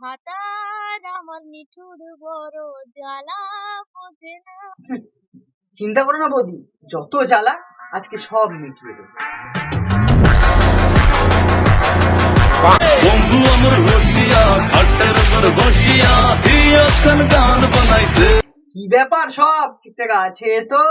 ভাতার আমার নিঠুর বড় জ্বালা বোঝে না। চিন্তা করো না বৌদি, যত জ্বালা আজকে সব মিটিয়ে দেবো। কি ব্যাপার, সব ঠিকঠাক আছে তো?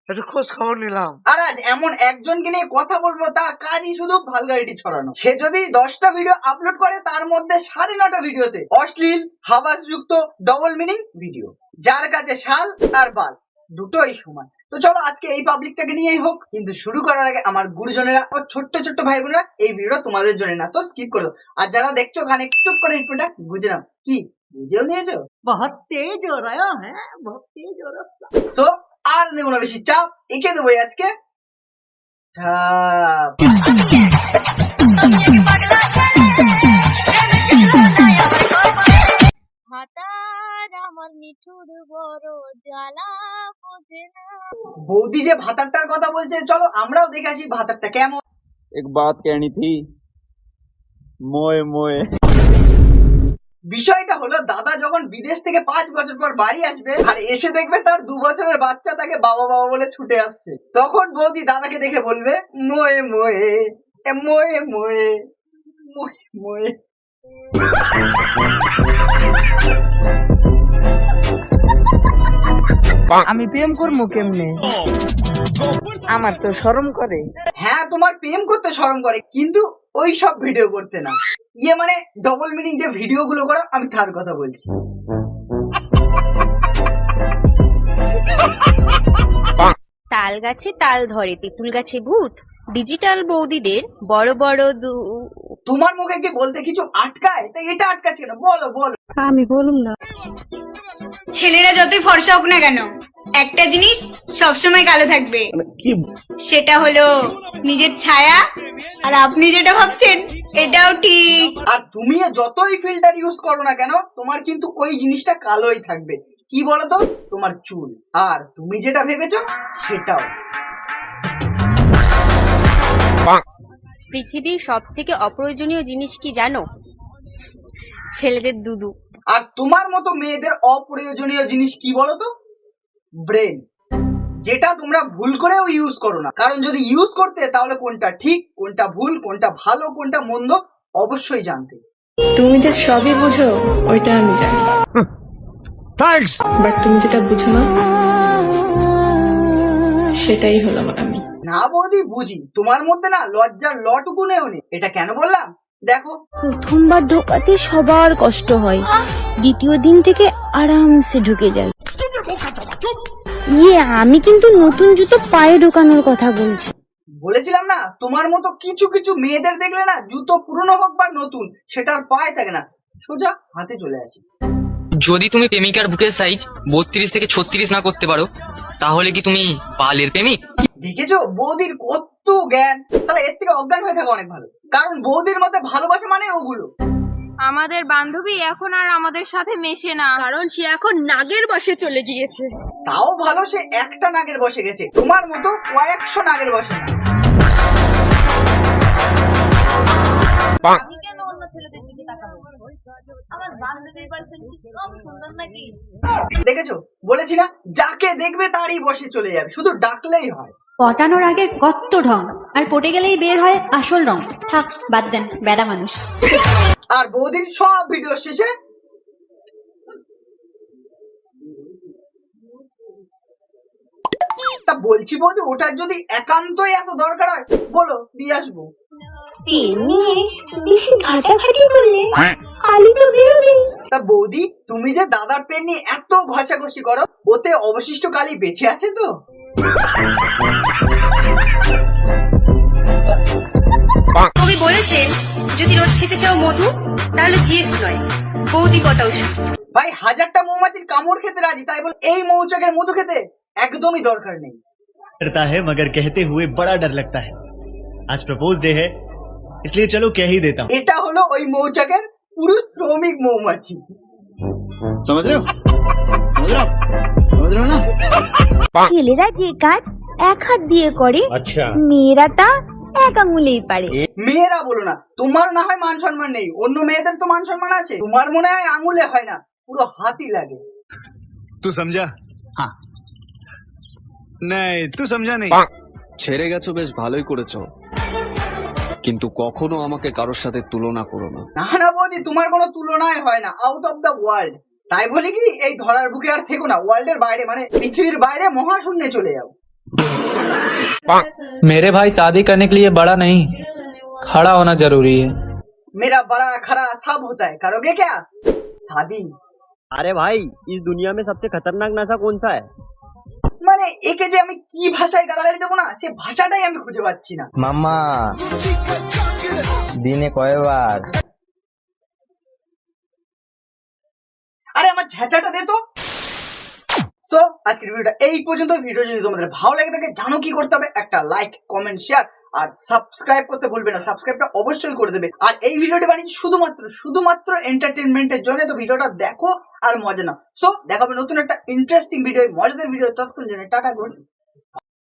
একটু খোঁজ খবর নিলাম। আর আজ এমন একজনকে নিয়ে কথা বলবো, তার কাজই শুধু ভালগারিটি ছড়ানো। সে যদি 10টা ভিডিও আপলোড করে, তার মধ্যে 9.5টা ভিডিওতে অশ্লীল হাবাসযুক্ত ডবল মিনিং ভিডিও, যার কাছে শাল আর বাল দুটোই সমান। তো চলো আজকে এই পাবলিকটাকে নিয়েই হোক। কিন্তু শুরু করার আগে আমার গুরুজনেরা ও ছোট্ট ছোট্ট ভাই বোনেরা, এই ভিডিও তোমাদের জন্য না, তো স্কিপ করে দাও। আর যারা দেখছো গানে একটু করে হেডফোনটা গুঁজে নাও। কি বুঝেও নিয়েছো? বহুত তেজ हो रहा है, बहुत तेज हो रहा है। সো আর নেব না বেশি চাপ, এঁকে দেবো আজকে ঠাপ। ভাতার আমার নিঠুর বড় জ্বালা বোঝে না। বৌদি যে ভাতারটার কথা বলছে, চলো আমরাও দেখে আসি ভাতারটা কেমন। एक बात कहनी थी, मोए मोए। বিষয়টা হলো, দাদা যখন বিদেশ থেকে 5 বছর পর বাড়ি আসবে আর এসে দেখবে তার 2 বছরের বাচ্চা তাকে বাবা বাবা বলে ছুটে আসছে, তখন বৌদি দাদাকে দেখে বলবে মোয়ে মোয়ে মোয়ে মোয়ে মোয়ে মোয়ে। আমি প্রেম করবো কেমনে? আমার তো শরম করে। হ্যাঁ, তোমার প্রেম করতে শরম করে, কিন্তু ওই সব ভিডিও করতে না। ইয়ে মানে ডবল মিনিং যে ভিডিও গুলো করো, আমি তার কথা বলছি। তাল গাছে তাল ধরে, তেঁতুল গাছে ভূত। ডিজিটাল বৌদিদের বড় বড় তোমার মুখে কি বলতে কিছু আটকায়? তো এটা আটকাচ্ছে কেন? বলো বলো। আমি বলুম না। ছেলেরা যতই ফর্সা হোক না কেন, একটা জিনিস সবসময় কালো থাকবে, সেটা হলো নিজের ছায়া। আর আপনি যেটা ভাবছেন এটাও ঠিক। আর তুমি যতই ফিল্টার ইউজ করো না কেন, তোমার কিন্তু ওই জিনিসটা কালোই থাকবে। কি বলতো? তোমার চুল। আর তুমি যেটা ভেবেছো সেটাও। পৃথিবীর সব থেকে অপ্রয়োজনীয় জিনিস কি জানো? ছেলেদের দুধু। আর তোমার মতো মেয়েদের অপ্রয়োজনীয় জিনিস কি বলতো? ব্রেন, যেটা তোমরা ভুল করেও ইউজ করো না। কারণ যদি ইউজ করতে, তাহলে কোনটা ঠিক, কোনটা ভুল, কোনটা ভালো, কোনটা মন্দ অবশ্যই জানতে। তুমি যে সবই বুঝো ওইটা আমি জানি, বাট তুমি যেটা বুঝো না সেটাই হলো আমি। না বৌদি, বুঝি। তোমার মধ্যে না লজ্জার লটুকু নেও নেই। এটা কেন বললাম দেখো, প্রথমবার ঢোকাতে সবার কষ্ট হয়, দ্বিতীয় দিন থেকে আরামসে ঢুকে যায়। আমি কিন্তু নতুন জুতো পায়ে ঢোকানোর কথা বলছি। বলেছিলাম না, তোমার মতো কিছু কিছু মেয়েদের দেখলে না, জুতো পুরনো হোক বা নতুন, সেটার পায়ে থাকে না, সোজা হাতে চলে আসে। যদি তুমি প্রেমিকার বুকের সাইজ 32 থেকে 36 না করতে পারো, তাহলে কি তুমি পালের প্রেমিক? দেখেছো বৌদির কত জ্ঞান। তাহলে এর থেকে অজ্ঞান হয়ে থাকা অনেক ভালো, কারণ বৌদির মতে ভালোবাসা মানে ওগুলো। আমাদের বান্ধবী এখন আর আমাদের সাথে মেশে না, কারণ সে এখন নাগের বসে চলে গিয়েছে। তাও ভালো, সে একটা নাগের বসে গেছে, তোমার মতো কয়েকশো নাগের বসে না। আমি কেন অন্য ছেলেদের দিকে তাকাবো? আমার বান্ধবীর বয়ফ্রেন্ড কি কম সুন্দর নাকি? দেখেছো, বলেছি না, যাকে দেখবে তারই বসে চলে যাবে, শুধু ডাকলেই হয়। পটানোর আগে কত ঢং, আর পটে গেলেই বের হয় আসল রং। থাক, বাদ দেন, বেড়া মানুষ। আর বৌদির সব ভিডিও শেষে তা বলছি বৌদি, ওটার যদি একান্তই এত দরকার হয়, বলো দিয়ে আসবো। বেশি ঘাটাঘাটি করলে আলু তো বেরোবে। তা বৌদি, তুমি যে দাদার পেন নিয়ে এত ঘষাঘষি করো, ওতে অবশিষ্ট কালি বেঁচে আছে তো? কবি বলেছেন, যদি রোজ খেতে চাও মধু, তাহলে জিদ নয়, বৌদি কটা ওষুধ। ভাই, 1000টা মৌমাছির কামড় খেতে রাজি, তাই বলে এই মৌচাকের মধু খেতে একদমই দরকার নেই। डरता है मगर कहते हुए बड़ा डर लगता है। आज प्रपोज डे है, इसलिए चलो कह ही देता हूँ। এটা হলো ওই মৌচাকের পুরুষ শ্রমিক মৌমাছি। समझ रहे हो? समझ रहे हो? समझ रहे हो ना? ছেলেরা যে কাজ এক হাত দিয়ে করে, अच्छा, মেয়েরা তা এক আঙুলেই পারে। মেয়েরা বলো না, তোমার না হয় মান সম্মান নেই, অন্য মেয়েদের তো মান সম্মান আছে। তোমার মনে হয় আঙুলে হয় না, পুরো হাতই লাগে। तू समझा? हाँ नहीं तू समझा नहीं। ছেড়ে গেছো বেশ ভালোই করেছো, কিন্তু কখনো আমাকে কারোর সাথে তুলনা করো না। না না বৌদি, তোমার কোনো তুলনায় হয় না, আউট অফ দ্য ওয়ার্ল্ড। তাই বলি কি, এই ধরার বুকে আর থেকো না, ওয়ার্ল্ডের বাইরে মানে পৃথিবীর বাইরে মহাশূন্যে চলে যাও। मेरे भाई शादी करने के लिए बड़ा नहीं खड़ा होना जरूरी है। मेरा बड़ा खड़ा सब होता है, करोगे क्या शादी? अरे भाई इस दुनिया में सबसे खतरनाक नशा कौन सा है? মানে একে যে আমি কি ভাষায় গালাগালি দেবো না, সে ভাষাটাই আমি খুঁজে পাচ্ছি না। মাম্মা দিনে কয়বার? আরে আমার ঝাঁটাটা দে তো। সো আজকের ভিডিওটা এই পর্যন্ত। ভিডিও যদি তোমাদের ভালো লাগে থাকে, জানো কি করতে হবে, একটা লাইক, কমেন্ট, শেয়ার আর সাবস্ক্রাইব করতে ভুলবে না। সাবস্ক্রাইবটা অবশ্যই করে দেবে। আর এই ভিডিওটি বানিয়েছি শুধুমাত্র এন্টারটেনমেন্টের জন্য, তো ভিডিওটা দেখো আর মজা নাও। সো দেখাবে নতুন একটা ইন্টারেস্টিং ভিডিও, মজাদার ভিডিও। ততক্ষণ জন্য টাটা, গুড।